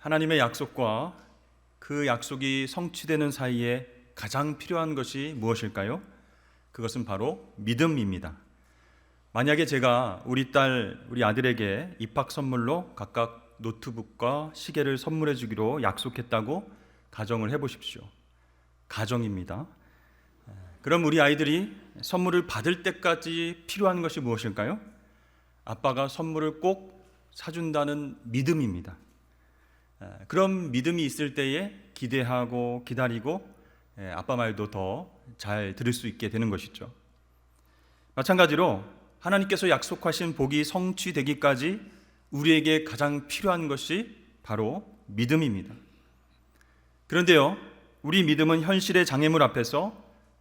하나님의 약속과 그 약속이 성취되는 사이에 가장 필요한 것이 무엇일까요? 그것은 바로 믿음입니다. 만약에 제가 우리 딸, 우리 아들에게 입학 선물로 각각 노트북과 시계를 선물해 주기로 약속했다고 가정을 해보십시오. 가정입니다. 그럼 우리 아이들이 선물을 받을 때까지 필요한 것이 무엇일까요? 아빠가 선물을 꼭 사준다는 믿음입니다. 그런 믿음이 있을 때에 기대하고 기다리고 아빠 말도 더 잘 들을 수 있게 되는 것이죠. 마찬가지로 하나님께서 약속하신 복이 성취되기까지 우리에게 가장 필요한 것이 바로 믿음입니다. 그런데요, 우리 믿음은 현실의 장애물 앞에서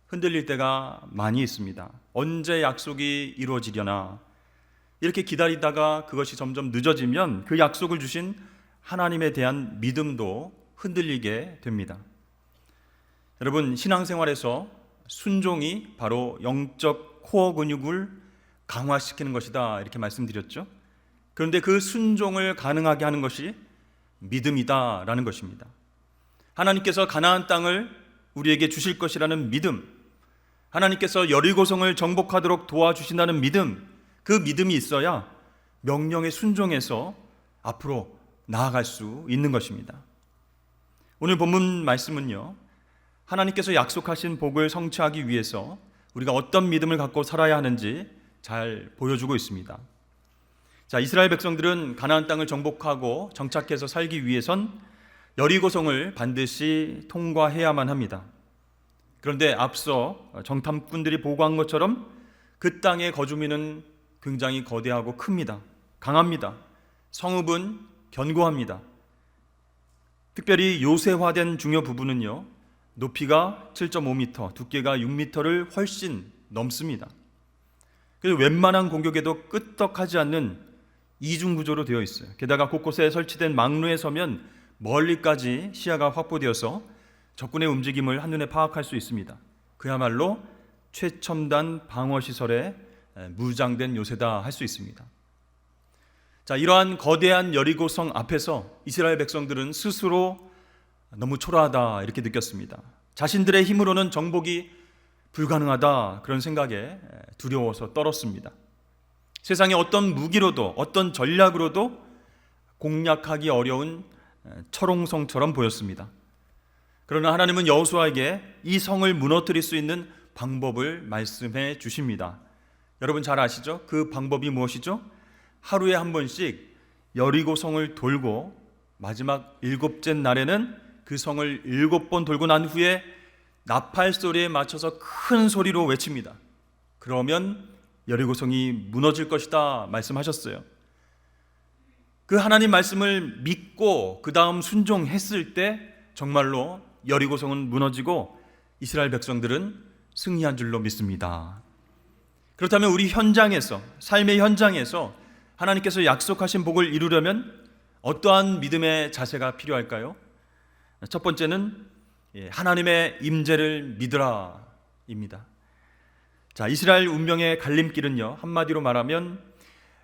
흔들릴 때가 많이 있습니다. 언제 약속이 이루어지려나 이렇게 기다리다가 그것이 점점 늦어지면 그 약속을 주신 하나님에 대한 믿음도 흔들리게 됩니다. 여러분, 신앙생활에서 순종이 바로 영적 코어 근육을 강화시키는 것이다 이렇게 말씀드렸죠. 그런데 그 순종을 가능하게 하는 것이 믿음이다라는 것입니다. 하나님께서 가나안 땅을 우리에게 주실 것이라는 믿음, 하나님께서 여리고성을 정복하도록 도와주신다는 믿음, 그 믿음이 있어야 명령에 순종해서 앞으로 나아갈 수 있는 것입니다. 오늘 본문 말씀은요, 하나님께서 약속하신 복을 성취하기 위해서 우리가 어떤 믿음을 갖고 살아야 하는지 잘 보여주고 있습니다. 자, 이스라엘 백성들은 가나안 땅을 정복하고 정착해서 살기 위해선 여리고성을 반드시 통과해야만 합니다. 그런데 앞서 정탐꾼들이 보고한 것처럼 그 땅의 거주민은 굉장히 거대하고 큽니다. 강합니다. 성읍은 견고합니다. 특별히 요새화된 중요 부분은요, 높이가 7.5m, 두께가 6m를 훨씬 넘습니다. 그래서 웬만한 공격에도 끄떡하지 않는 이중 구조로 되어 있어요. 게다가 곳곳에 설치된 망루에 서면 멀리까지 시야가 확보되어서 적군의 움직임을 한눈에 파악할 수 있습니다. 그야말로 최첨단 방어시설에 무장된 요새다 할 수 있습니다. 자, 이러한 거대한 여리고성 앞에서 이스라엘 백성들은 스스로 너무 초라하다 이렇게 느꼈습니다. 자신들의 힘으로는 정복이 불가능하다 그런 생각에 두려워서 떨었습니다. 세상에 어떤 무기로도 어떤 전략으로도 공략하기 어려운 철옹성처럼 보였습니다. 그러나 하나님은 여호수아에게 이 성을 무너뜨릴 수 있는 방법을 말씀해 주십니다. 여러분 잘 아시죠? 그 방법이 무엇이죠? 하루에 한 번씩 여리고성을 돌고 마지막 7째 날에는 그 성을 7번 돌고 난 후에 나팔 소리에 맞춰서 큰 소리로 외칩니다. 그러면 여리고성이 무너질 것이다 말씀하셨어요. 그 하나님 말씀을 믿고 그 다음 순종했을 때 정말로 여리고성은 무너지고 이스라엘 백성들은 승리한 줄로 믿습니다. 그렇다면 우리 현장에서, 삶의 현장에서 하나님께서 약속하신 복을 이루려면 어떠한 믿음의 자세가 필요할까요? 첫 번째는 하나님의 임재를 믿으라 입니다. 자, 이스라엘 운명의 갈림길은요, 한마디로 말하면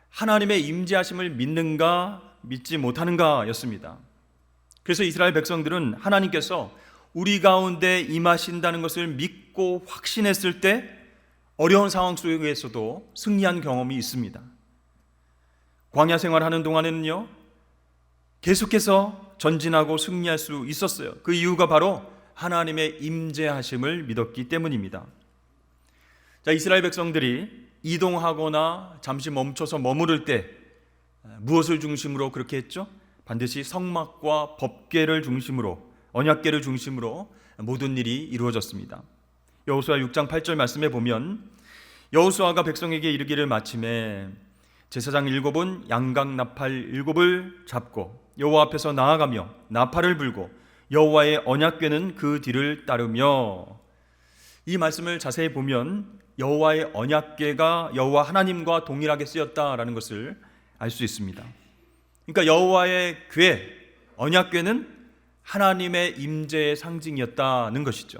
하나님의 임재하심을 믿는가 믿지 못하는가 였습니다. 그래서 이스라엘 백성들은 하나님께서 우리 가운데 임하신다는 것을 믿고 확신했을 때 어려운 상황 속에서도 승리한 경험이 있습니다. 광야 생활하는 동안에는요, 계속해서 전진하고 승리할 수 있었어요. 그 이유가 바로 하나님의 임재하심을 믿었기 때문입니다. 자, 이스라엘 백성들이 이동하거나 잠시 멈춰서 머무를 때 무엇을 중심으로 그렇게 했죠? 반드시 성막과 법궤를 중심으로, 언약궤를 중심으로 모든 일이 이루어졌습니다. 여호수아 6장 8절 말씀에 보면 여호수아가 백성에게 이르기를 마침에 제사장 7은 양각 나팔 7을 잡고 여호와 앞에서 나아가며 나팔을 불고 여호와의 언약궤는 그 뒤를 따르며, 이 말씀을 자세히 보면 여호와의 언약궤가 여호와 하나님과 동일하게 쓰였다라는 것을 알 수 있습니다. 그러니까 여호와의 궤, 언약궤는 하나님의 임재의 상징이었다는 것이죠.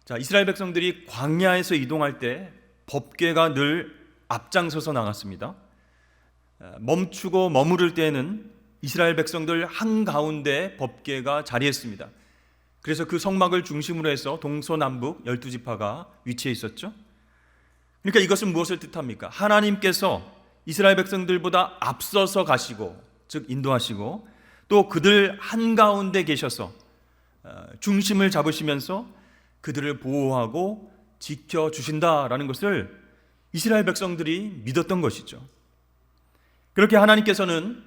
자, 이스라엘 백성들이 광야에서 이동할 때 법궤가 늘 앞장서서 나갔습니다. 멈추고 머무를 때에는 이스라엘 백성들 한가운데 법궤가 자리했습니다. 그래서 그 성막을 중심으로 해서 동서남북 12지파가 위치해 있었죠. 그러니까 이것은 무엇을 뜻합니까? 하나님께서 이스라엘 백성들보다 앞서서 가시고, 즉 인도하시고, 또 그들 한가운데 계셔서 중심을 잡으시면서 그들을 보호하고 지켜주신다라는 것을 이스라엘 백성들이 믿었던 것이죠. 그렇게 하나님께서는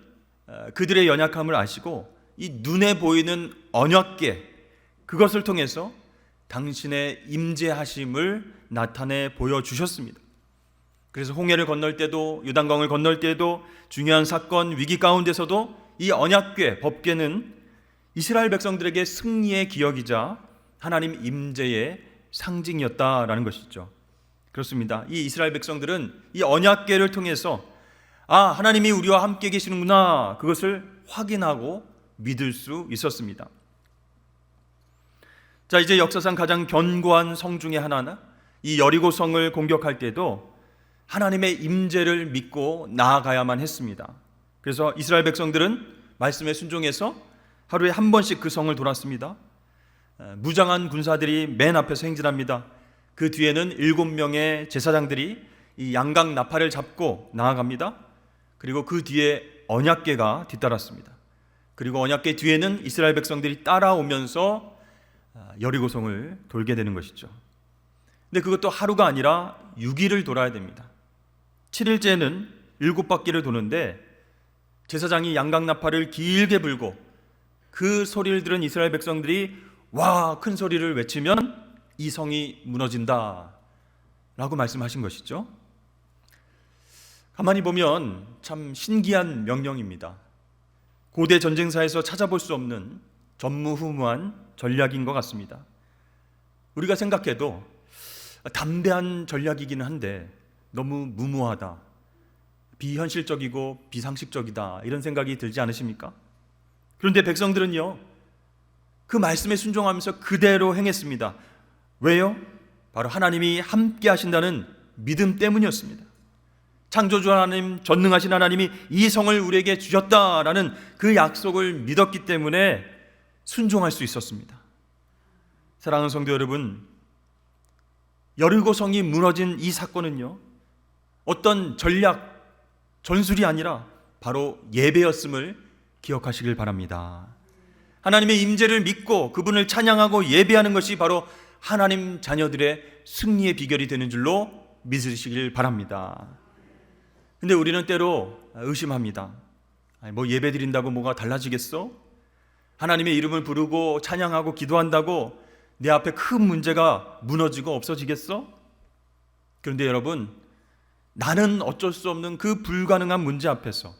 그들의 연약함을 아시고 이 눈에 보이는 언약궤, 그것을 통해서 당신의 임재하심을 나타내 보여주셨습니다. 그래서 홍해를 건널 때도, 요단강을 건널 때도, 중요한 사건, 위기 가운데서도 이 언약궤, 법궤는 이스라엘 백성들에게 승리의 기억이자 하나님 임재의 상징이었다라는 것이죠. 그렇습니다. 이 이스라엘 백성들은 이 언약궤를 통해서 하나님이 우리와 함께 계시는구나, 그것을 확인하고 믿을 수 있었습니다. 자, 이제 역사상 가장 견고한 성 중에 하나나 이 여리고성을 공격할 때도 하나님의 임재를 믿고 나아가야만 했습니다. 그래서 이스라엘 백성들은 말씀에 순종해서 하루에 한 번씩 그 성을 돌았습니다. 무장한 군사들이 맨 앞에서 행진합니다. 그 뒤에는 7명의 제사장들이 이 양각 나팔을 잡고 나아갑니다. 그리고 그 뒤에 언약궤가 뒤따랐습니다. 그리고 언약궤 뒤에는 이스라엘 백성들이 따라오면서 여리고성을 돌게 되는 것이죠. 근데 그것도 하루가 아니라 6일을 돌아야 됩니다. 7일째는 7바퀴를 도는데 제사장이 양각나팔을 길게 불고 그 소리를 들은 이스라엘 백성들이 와, 큰 소리를 외치면 이 성이 무너진다 라고 말씀하신 것이죠. 가만히 보면 참 신기한 명령입니다. 고대 전쟁사에서 찾아볼 수 없는 전무후무한 전략인 것 같습니다. 우리가 생각해도 담대한 전략이기는 한데 너무 무모하다, 비현실적이고 비상식적이다, 이런 생각이 들지 않으십니까? 그런데 백성들은요, 그 말씀에 순종하면서 그대로 행했습니다. 왜요? 바로 하나님이 함께 하신다는 믿음 때문이었습니다. 창조주 하나님, 전능하신 하나님이 이 성을 우리에게 주셨다라는 그 약속을 믿었기 때문에 순종할 수 있었습니다. 사랑하는 성도 여러분, 여리고성이 무너진 이 사건은요, 어떤 전략, 전술이 아니라 바로 예배였음을 기억하시길 바랍니다. 하나님의 임재를 믿고 그분을 찬양하고 예배하는 것이 바로 하나님 자녀들의 승리의 비결이 되는 줄로 믿으시길 바랍니다. 근데 우리는 때로 의심합니다. 뭐 예배 드린다고 뭐가 달라지겠어? 하나님의 이름을 부르고 찬양하고 기도한다고 내 앞에 큰 문제가 무너지고 없어지겠어? 그런데 여러분, 나는 어쩔 수 없는 그 불가능한 문제 앞에서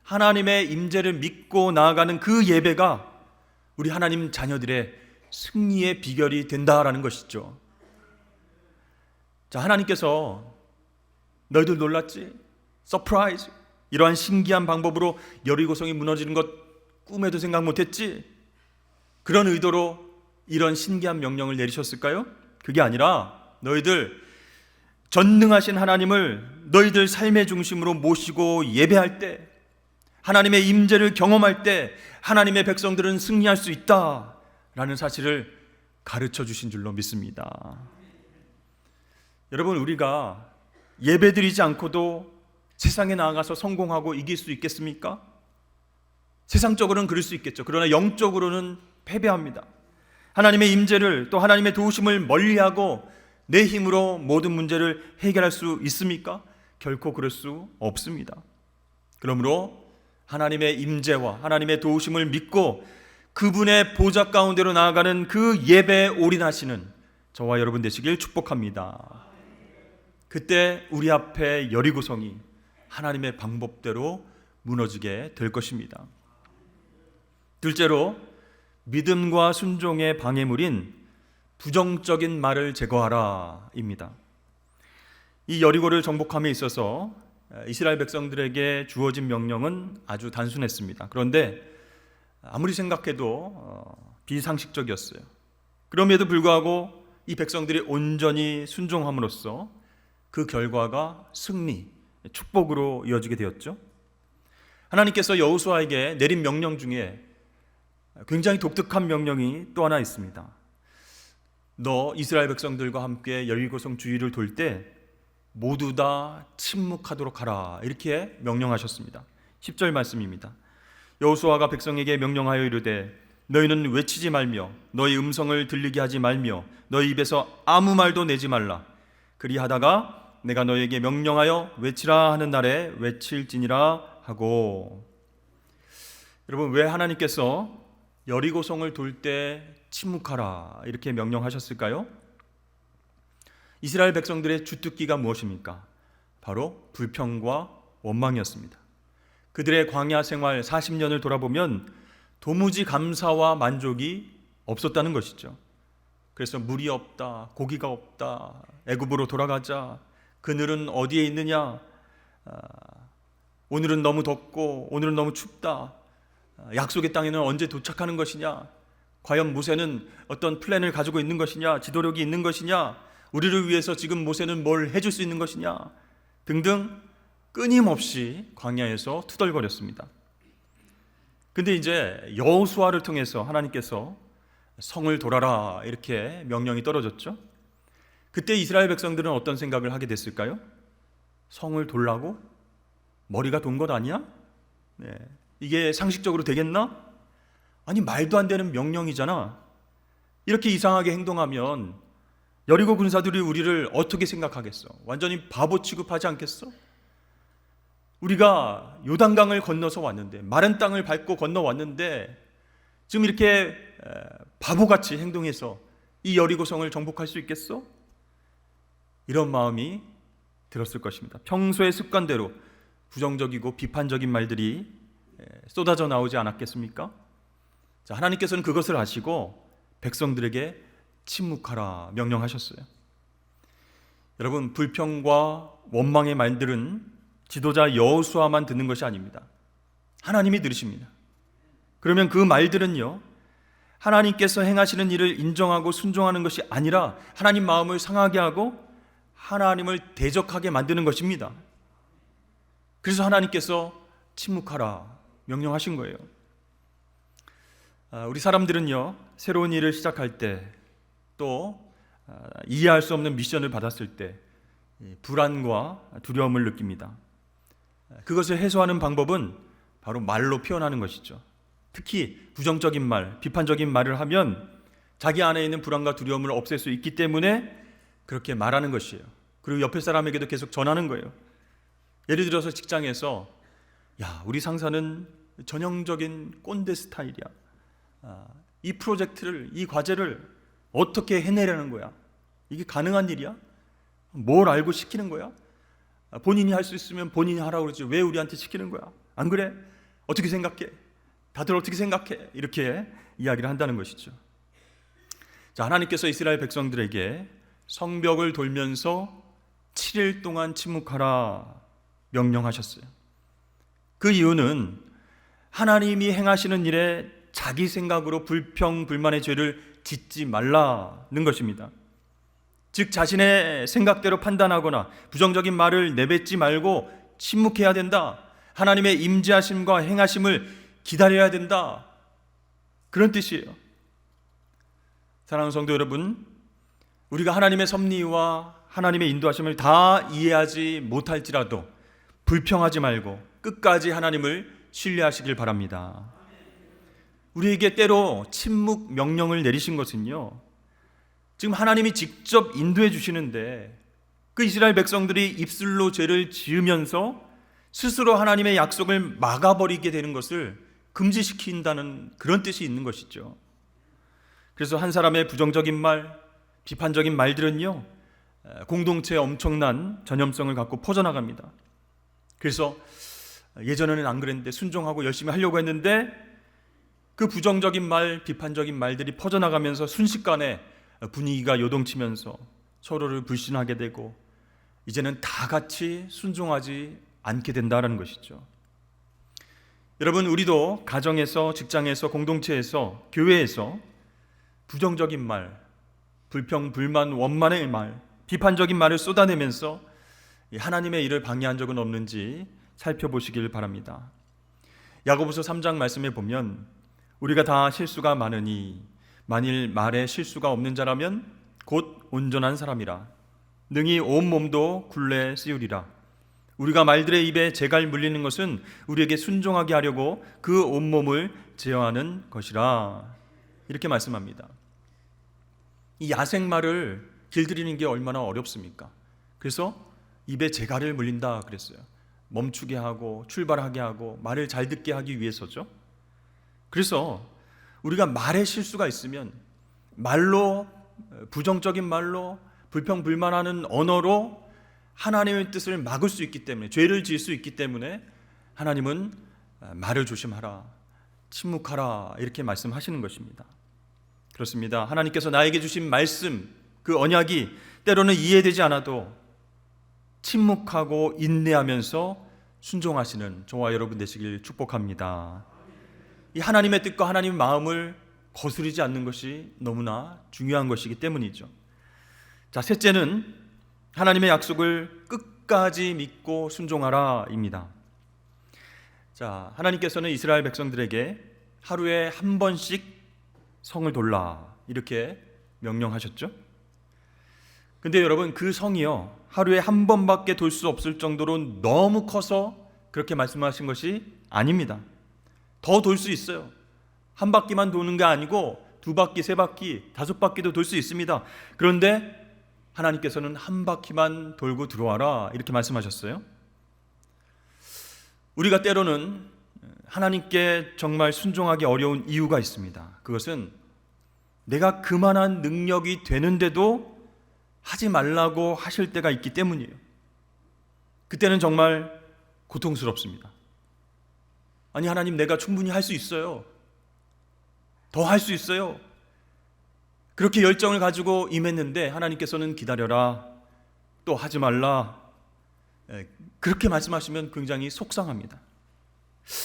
하나님의 임재를 믿고 나아가는 그 예배가 우리 하나님 자녀들의 승리의 비결이 된다라는 것이죠. 자, 하나님께서 너희들 놀랐지? 서프라이즈! 이러한 신기한 방법으로 여리고성이 무너지는 것 꿈에도 생각 못했지? 그런 의도로 이런 신기한 명령을 내리셨을까요? 그게 아니라 너희들 전능하신 하나님을 너희들 삶의 중심으로 모시고 예배할 때, 하나님의 임재를 경험할 때 하나님의 백성들은 승리할 수 있다라는 사실을 가르쳐 주신 줄로 믿습니다. 여러분, 우리가 예배드리지 않고도 세상에 나아가서 성공하고 이길 수 있겠습니까? 세상적으로는 그럴 수 있겠죠. 그러나 영적으로는 패배합니다. 하나님의 임재를, 또 하나님의 도우심을 멀리하고 내 힘으로 모든 문제를 해결할 수 있습니까? 결코 그럴 수 없습니다. 그러므로 하나님의 임재와 하나님의 도우심을 믿고 그분의 보좌 가운데로 나아가는 그 예배에 올인하시는 저와 여러분 되시길 축복합니다. 그때 우리 앞에 여리고성이 하나님의 방법대로 무너지게 될 것입니다. 둘째로, 믿음과 순종의 방해물인 부정적인 말을 제거하라 입니다. 이 여리고를 정복함에 있어서 이스라엘 백성들에게 주어진 명령은 아주 단순했습니다. 그런데 아무리 생각해도 비상식적이었어요. 그럼에도 불구하고 이 백성들이 온전히 순종함으로써 그 결과가 승리, 축복으로 이어지게 되었죠. 하나님께서 여호수아에게 내린 명령 중에 굉장히 독특한 명령이 또 하나 있습니다. 너 이스라엘 백성들과 함께 여리고성 주위를 돌 때 모두 다 침묵하도록 하라, 이렇게 명령하셨습니다. 10절 말씀입니다. 여호수아가 백성에게 명령하여 이르되 너희는 외치지 말며 너희 음성을 들리게 하지 말며 너희 입에서 아무 말도 내지 말라. 그리하다가 내가 너희에게 명령하여 외치라 하는 날에 외칠지니라 하고. 여러분, 왜 하나님께서 여리고성을 돌 때 침묵하라 이렇게 명령하셨을까요? 이스라엘 백성들의 주특기가 무엇입니까? 바로 불평과 원망이었습니다. 그들의 광야 생활 40년을 돌아보면 도무지 감사와 만족이 없었다는 것이죠. 그래서 물이 없다, 고기가 없다, 애굽으로 돌아가자, 그늘은 어디에 있느냐, 오늘은 너무 덥고 오늘은 너무 춥다, 약속의 땅에는 언제 도착하는 것이냐, 과연 모세는 어떤 플랜을 가지고 있는 것이냐, 지도력이 있는 것이냐, 우리를 위해서 지금 모세는 뭘 해줄 수 있는 것이냐 등등 끊임없이 광야에서 투덜거렸습니다. 근데 이제 여호수아를 통해서 하나님께서 성을 돌아라 이렇게 명령이 떨어졌죠. 그때 이스라엘 백성들은 어떤 생각을 하게 됐을까요? 성을 돌라고? 머리가 돈 것 아니야? 네. 이게 상식적으로 되겠나? 아니, 말도 안 되는 명령이잖아. 이렇게 이상하게 행동하면 여리고 군사들이 우리를 어떻게 생각하겠어? 완전히 바보 취급하지 않겠어? 우리가 요단강을 건너서 왔는데, 마른 땅을 밟고 건너왔는데 지금 이렇게 바보같이 행동해서 이 여리고성을 정복할 수 있겠어? 이런 마음이 들었을 것입니다. 평소의 습관대로 부정적이고 비판적인 말들이 쏟아져 나오지 않았겠습니까? 자, 하나님께서는 그것을 아시고 백성들에게 침묵하라 명령하셨어요. 여러분, 불평과 원망의 말들은 지도자 여호수아만 듣는 것이 아닙니다. 하나님이 들으십니다. 그러면 그 말들은요, 하나님께서 행하시는 일을 인정하고 순종하는 것이 아니라 하나님 마음을 상하게 하고 하나님을 대적하게 만드는 것입니다. 그래서 하나님께서 침묵하라 명령하신 거예요. 우리 사람들은요, 새로운 일을 시작할 때, 또 이해할 수 없는 미션을 받았을 때 불안과 두려움을 느낍니다. 그것을 해소하는 방법은 바로 말로 표현하는 것이죠. 특히 부정적인 말, 비판적인 말을 하면 자기 안에 있는 불안과 두려움을 없앨 수 있기 때문에 그렇게 말하는 것이에요. 그리고 옆에 사람에게도 계속 전하는 거예요. 예를 들어서 직장에서, 야, 우리 상사는 전형적인 꼰대 스타일이야. 이 프로젝트를, 이 과제를 어떻게 해내려는 거야? 이게 가능한 일이야? 뭘 알고 시키는 거야? 본인이 할 수 있으면 본인이 하라고 그러지 왜 우리한테 시키는 거야? 안 그래? 어떻게 생각해? 다들 어떻게 생각해? 이렇게 이야기를 한다는 것이죠. 자, 하나님께서 이스라엘 백성들에게 성벽을 돌면서 7일 동안 침묵하라 명령하셨어요. 그 이유는 하나님이 행하시는 일에 자기 생각으로 불평, 불만의 죄를 짓지 말라는 것입니다. 즉, 자신의 생각대로 판단하거나 부정적인 말을 내뱉지 말고 침묵해야 된다. 하나님의 임재하심과 행하심을 기다려야 된다. 그런 뜻이에요. 사랑하는 성도 여러분, 우리가 하나님의 섭리와 하나님의 인도하심을 다 이해하지 못할지라도 불평하지 말고 끝까지 하나님을 신뢰하시길 바랍니다. 우리에게 때로 침묵 명령을 내리신 것은요, 지금 하나님이 직접 인도해 주시는데 그 이스라엘 백성들이 입술로 죄를 지으면서 스스로 하나님의 약속을 막아버리게 되는 것을 금지시킨다는 그런 뜻이 있는 것이죠. 그래서 한 사람의 부정적인 말, 비판적인 말들은요, 공동체에 엄청난 전염성을 갖고 퍼져나갑니다. 그래서 예전에는 안 그랬는데 순종하고 열심히 하려고 했는데 그 부정적인 말, 비판적인 말들이 퍼져나가면서 순식간에 분위기가 요동치면서 서로를 불신하게 되고 이제는 다 같이 순종하지 않게 된다는 것이죠. 여러분, 우리도 가정에서, 직장에서, 공동체에서, 교회에서 부정적인 말, 불평, 불만, 원만의 말, 비판적인 말을 쏟아내면서 하나님의 일을 방해한 적은 없는지 살펴보시길 바랍니다. 야고보서 3장 말씀에 보면 우리가 다 실수가 많으니 만일 말에 실수가 없는 자라면 곧 온전한 사람이라 능히 온 몸도 굴레 씌우리라. 우리가 말들의 입에 재갈 물리는 것은 우리에게 순종하게 하려고 그 온몸을 제어하는 것이라. 이렇게 말씀합니다. 이 야생말을 길들이는 게 얼마나 어렵습니까? 그래서 입에 재갈을 물린다 그랬어요. 멈추게 하고 출발하게 하고 말을 잘 듣게 하기 위해서죠. 그래서 우리가 말에 실수가 있으면 말로, 부정적인 말로, 불평불만하는 언어로 하나님의 뜻을 막을 수 있기 때문에, 죄를 지을 수 있기 때문에 하나님은 말을 조심하라, 침묵하라 이렇게 말씀하시는 것입니다. 그렇습니다. 하나님께서 나에게 주신 말씀, 그 언약이 때로는 이해되지 않아도 침묵하고 인내하면서 순종하시는 저와 여러분 되시길 축복합니다. 이 하나님의 뜻과 하나님의 마음을 거스르지 않는 것이 너무나 중요한 것이기 때문이죠. 자, 셋째는 하나님의 약속을 끝까지 믿고 순종하라입니다. 자, 하나님께서는 이스라엘 백성들에게 하루에 한 번씩 성을 돌라 이렇게 명령하셨죠. 근데 여러분, 그 성이요 하루에 한 번밖에 돌 수 없을 정도로 너무 커서 그렇게 말씀하신 것이 아닙니다. 더 돌 수 있어요. 한 바퀴만 도는 게 아니고 두 바퀴, 세 바퀴, 다섯 바퀴도 돌 수 있습니다. 그런데 하나님께서는 한 바퀴만 돌고 들어와라 이렇게 말씀하셨어요. 우리가 때로는 하나님께 정말 순종하기 어려운 이유가 있습니다. 그것은 내가 그만한 능력이 되는데도 하지 말라고 하실 때가 있기 때문이에요. 그때는 정말 고통스럽습니다. 아니, 하나님, 내가 충분히 할 수 있어요. 더 할 수 있어요. 그렇게 열정을 가지고 임했는데 하나님께서는 기다려라, 또 하지 말라, 그렇게 말씀하시면 굉장히 속상합니다.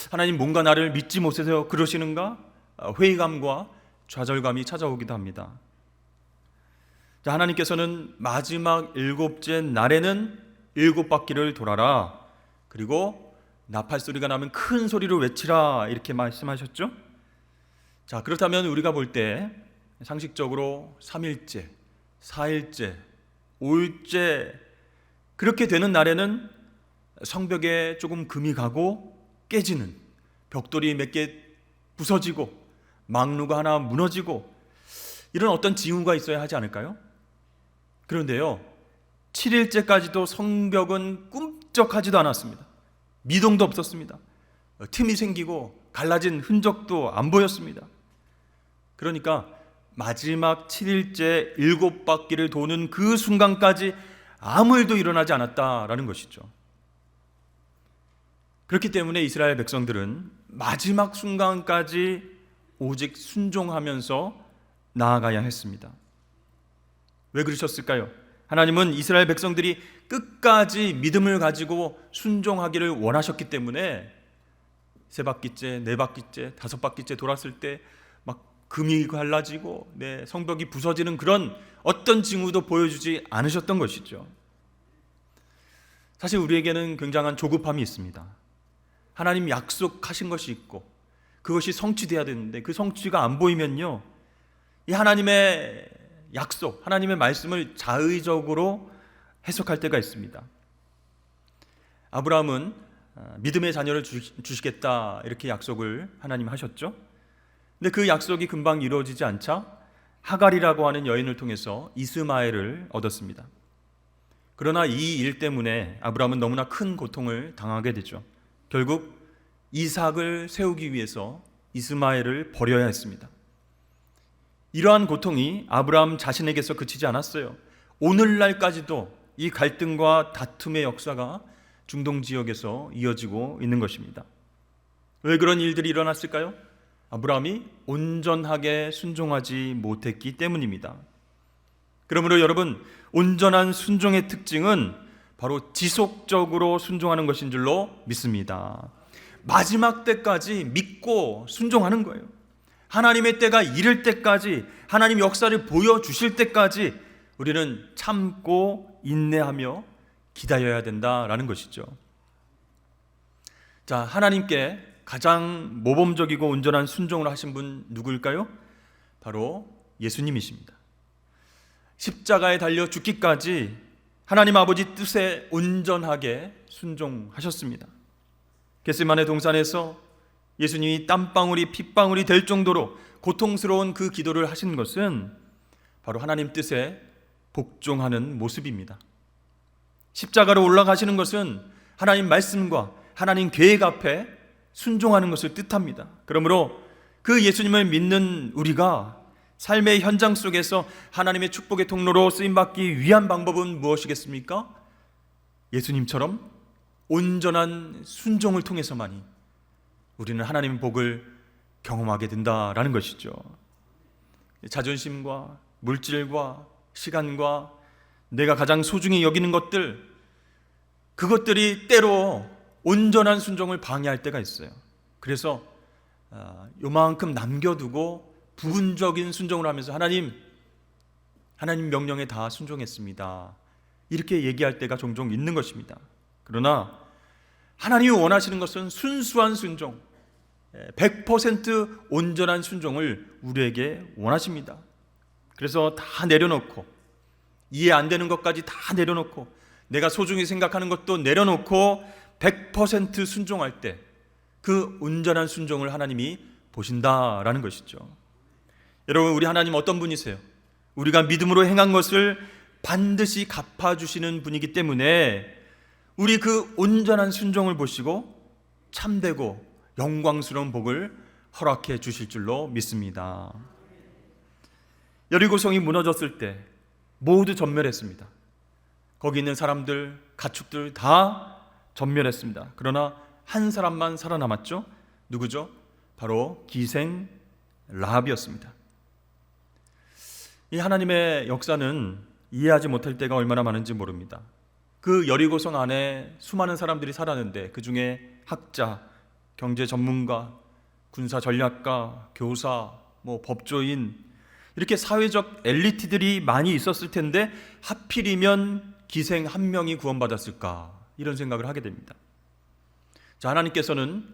하나님, 뭔가 나를 믿지 못해서 그러시는가? 회의감과 좌절감이 찾아오기도 합니다. 자, 하나님께서는 마지막 일곱째 날에는 일곱 바퀴를 돌아라, 그리고 나팔 소리가 나면 큰 소리로 외치라 이렇게 말씀하셨죠. 자, 그렇다면 우리가 볼 때 상식적으로 3일째, 4일째, 5일째 그렇게 되는 날에는 성벽에 조금 금이 가고 깨지는, 벽돌이 몇 개 부서지고 망루가 하나 무너지고 이런 어떤 징후가 있어야 하지 않을까요? 그런데요, 7일째까지도 성벽은 꿈쩍하지도 않았습니다. 미동도 없었습니다. 틈이 생기고 갈라진 흔적도 안 보였습니다. 그러니까 마지막 7일째 일곱 바퀴를 도는 그 순간까지 아무 일도 일어나지 않았다라는 것이죠. 그렇기 때문에 이스라엘 백성들은 마지막 순간까지 오직 순종하면서 나아가야 했습니다. 왜 그러셨을까요? 하나님은 이스라엘 백성들이 끝까지 믿음을 가지고 순종하기를 원하셨기 때문에 세 바퀴째, 네 바퀴째, 다섯 바퀴째 돌았을 때 막 금이 갈라지고 성벽이 부서지는 그런 어떤 징후도 보여주지 않으셨던 것이죠. 사실 우리에게는 굉장한 조급함이 있습니다. 하나님 약속하신 것이 있고 그것이 성취돼야 되는데 그 성취가 안 보이면요, 이 하나님의 약속, 하나님의 말씀을 자의적으로 해석할 때가 있습니다. 아브라함은 믿음의 자녀를 주시겠다 이렇게 약속을 하나님 하셨죠. 근데 그 약속이 금방 이루어지지 않자 하갈이라고 하는 여인을 통해서 이스마엘을 얻었습니다. 그러나 이 일 때문에 아브라함은 너무나 큰 고통을 당하게 되죠. 결국 이삭을 세우기 위해서 이스마엘을 버려야 했습니다. 이러한 고통이 아브라함 자신에게서 그치지 않았어요. 오늘날까지도 이 갈등과 다툼의 역사가 중동 지역에서 이어지고 있는 것입니다. 왜 그런 일들이 일어났을까요? 아브라함이 온전하게 순종하지 못했기 때문입니다. 그러므로 여러분, 온전한 순종의 특징은 바로 지속적으로 순종하는 것인 줄로 믿습니다. 마지막 때까지 믿고 순종하는 거예요. 하나님의 때가 이를 때까지, 하나님 역사를 보여주실 때까지 우리는 참고 인내하며 기다려야 된다라는 것이죠. 자, 하나님께 가장 모범적이고 온전한 순종을 하신 분 누구일까요? 바로 예수님이십니다. 십자가에 달려 죽기까지 하나님 아버지 뜻에 온전하게 순종하셨습니다. 겟세마네 동산에서 예수님이 땀방울이 핏방울이 될 정도로 고통스러운 그 기도를 하신 것은 바로 하나님 뜻에 복종하는 모습입니다. 십자가로 올라가시는 것은 하나님 말씀과 하나님 계획 앞에 순종하는 것을 뜻합니다. 그러므로 그 예수님을 믿는 우리가 삶의 현장 속에서 하나님의 축복의 통로로 쓰임받기 위한 방법은 무엇이겠습니까? 예수님처럼 온전한 순종을 통해서만이 우리는 하나님의 복을 경험하게 된다라는 것이죠. 자존심과 물질과 시간과 내가 가장 소중히 여기는 것들, 그것들이 때로 온전한 순종을 방해할 때가 있어요. 그래서 요만큼 남겨두고 부분적인 순종을 하면서 하나님 명령에 다 순종했습니다, 이렇게 얘기할 때가 종종 있는 것입니다. 그러나 하나님이 원하시는 것은 순수한 순종, 100% 온전한 순종을 우리에게 원하십니다. 그래서 다 내려놓고, 이해 안 되는 것까지 다 내려놓고, 내가 소중히 생각하는 것도 내려놓고 100% 순종할 때 그 온전한 순종을 하나님이 보신다라는 것이죠. 여러분, 우리 하나님 어떤 분이세요? 우리가 믿음으로 행한 것을 반드시 갚아주시는 분이기 때문에 우리 그 온전한 순종을 보시고 참되고 영광스러운 복을 허락해 주실 줄로 믿습니다. 여리고성이 무너졌을 때 모두 전멸했습니다. 거기 있는 사람들, 가축들 다 전멸했습니다. 그러나 한 사람만 살아남았죠. 누구죠? 바로 기생 라합이었습니다. 이 하나님의 역사는 이해하지 못할 때가 얼마나 많은지 모릅니다. 그 여리고성 안에 수많은 사람들이 살았는데 그 중에 학자, 경제 전문가, 군사 전략가, 교사, 법조인, 이렇게 사회적 엘리트들이 많이 있었을 텐데 하필이면 기생 한 명이 구원받았을까, 이런 생각을 하게 됩니다. 자, 하나님께서는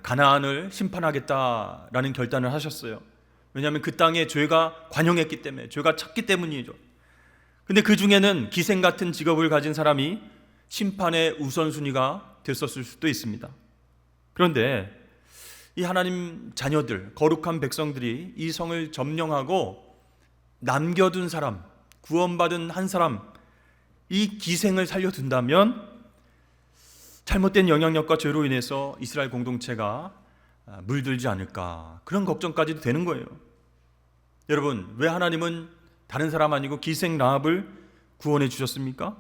가나안을 심판하겠다라는 결단을 하셨어요. 왜냐하면 그 땅에 죄가 관영했기 때문에, 죄가 찼기 때문이죠. 근데 그 중에는 기생 같은 직업을 가진 사람이 심판의 우선순위가 됐었을 수도 있습니다. 그런데 이 하나님 자녀들, 거룩한 백성들이 이 성을 점령하고 남겨둔 사람, 구원받은 한 사람, 이 기생을 살려둔다면 잘못된 영향력과 죄로 인해서 이스라엘 공동체가 물들지 않을까, 그런 걱정까지도 되는 거예요. 여러분, 왜 하나님은 다른 사람 아니고 기생 라합을 구원해 주셨습니까?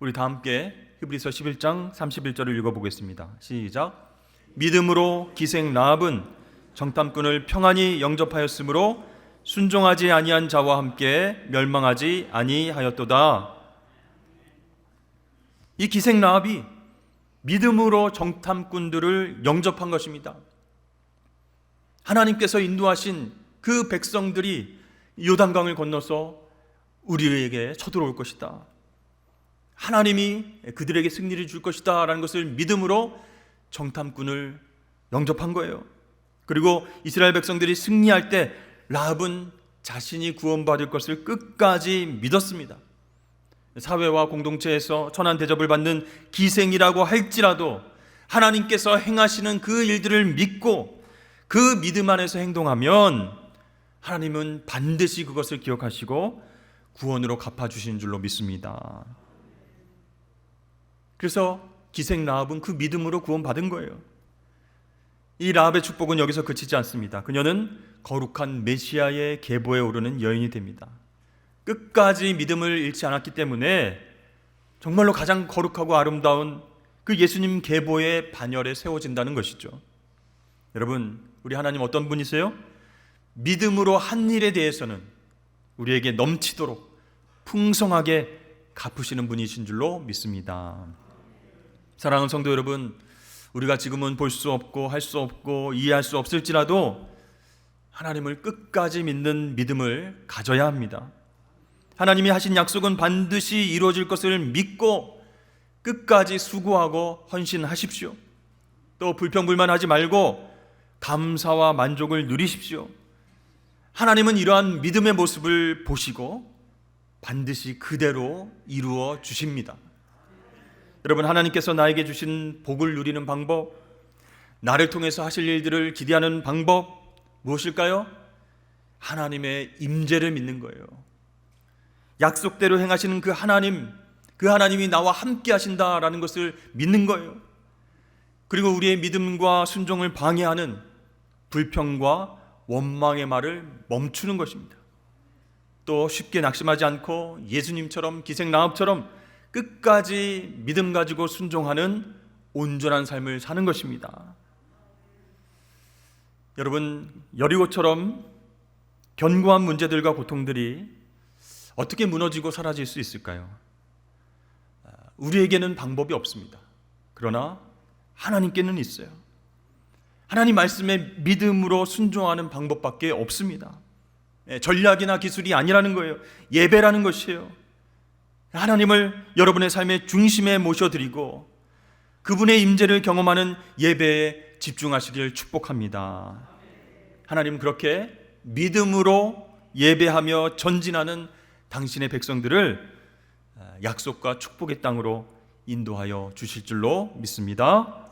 우리 다 함께 히브리서 11장 31절을 읽어보겠습니다. 시작. 믿음으로 기생 라합은 정탐꾼을 평안히 영접하였으므로 순종하지 아니한 자와 함께 멸망하지 아니하였도다. 이 기생 라합이 믿음으로 정탐꾼들을 영접한 것입니다. 하나님께서 인도하신 그 백성들이 요단강을 건너서 우리에게 쳐들어올 것이다, 하나님이 그들에게 승리를 줄 것이다 라는 것을 믿음으로 정탐꾼을 영접한 거예요. 그리고 이스라엘 백성들이 승리할 때 라합은 자신이 구원받을 것을 끝까지 믿었습니다. 사회와 공동체에서 천한 대접을 받는 기생이라고 할지라도 하나님께서 행하시는 그 일들을 믿고 그 믿음 안에서 행동하면 하나님은 반드시 그것을 기억하시고 구원으로 갚아주시는 줄로 믿습니다. 그래서 기생 라합은 그 믿음으로 구원받은 거예요. 이 라합의 축복은 여기서 그치지 않습니다. 그녀는 거룩한 메시아의 계보에 오르는 여인이 됩니다. 끝까지 믿음을 잃지 않았기 때문에 정말로 가장 거룩하고 아름다운 그 예수님 계보의 반열에 세워진다는 것이죠. 여러분, 우리 하나님 어떤 분이세요? 믿음으로 한 일에 대해서는 우리에게 넘치도록 풍성하게 갚으시는 분이신 줄로 믿습니다. 사랑하는 성도 여러분, 우리가 지금은 볼 수 없고 할 수 없고 이해할 수 없을지라도 하나님을 끝까지 믿는 믿음을 가져야 합니다. 하나님이 하신 약속은 반드시 이루어질 것을 믿고 끝까지 수고하고 헌신하십시오. 또 불평불만하지 말고 감사와 만족을 누리십시오. 하나님은 이러한 믿음의 모습을 보시고 반드시 그대로 이루어 주십니다. 여러분, 하나님께서 나에게 주신 복을 누리는 방법, 나를 통해서 하실 일들을 기대하는 방법 무엇일까요? 하나님의 임재를 믿는 거예요. 약속대로 행하시는 그 하나님이 나와 함께 하신다라는 것을 믿는 거예요. 그리고 우리의 믿음과 순종을 방해하는 불평과 원망의 말을 멈추는 것입니다. 또 쉽게 낙심하지 않고 예수님처럼 기생나합처럼 끝까지 믿음 가지고 순종하는 온전한 삶을 사는 것입니다. 여러분, 여리고처럼 견고한 문제들과 고통들이 어떻게 무너지고 사라질 수 있을까요? 우리에게는 방법이 없습니다. 그러나 하나님께는 있어요. 하나님 말씀에 믿음으로 순종하는 방법밖에 없습니다. 전략이나 기술이 아니라는 거예요. 예배라는 것이에요. 하나님을 여러분의 삶의 중심에 모셔드리고 그분의 임재를 경험하는 예배에 집중하시길 축복합니다. 하나님, 그렇게 믿음으로 예배하며 전진하는 당신의 백성들을 약속과 축복의 땅으로 인도하여 주실 줄로 믿습니다.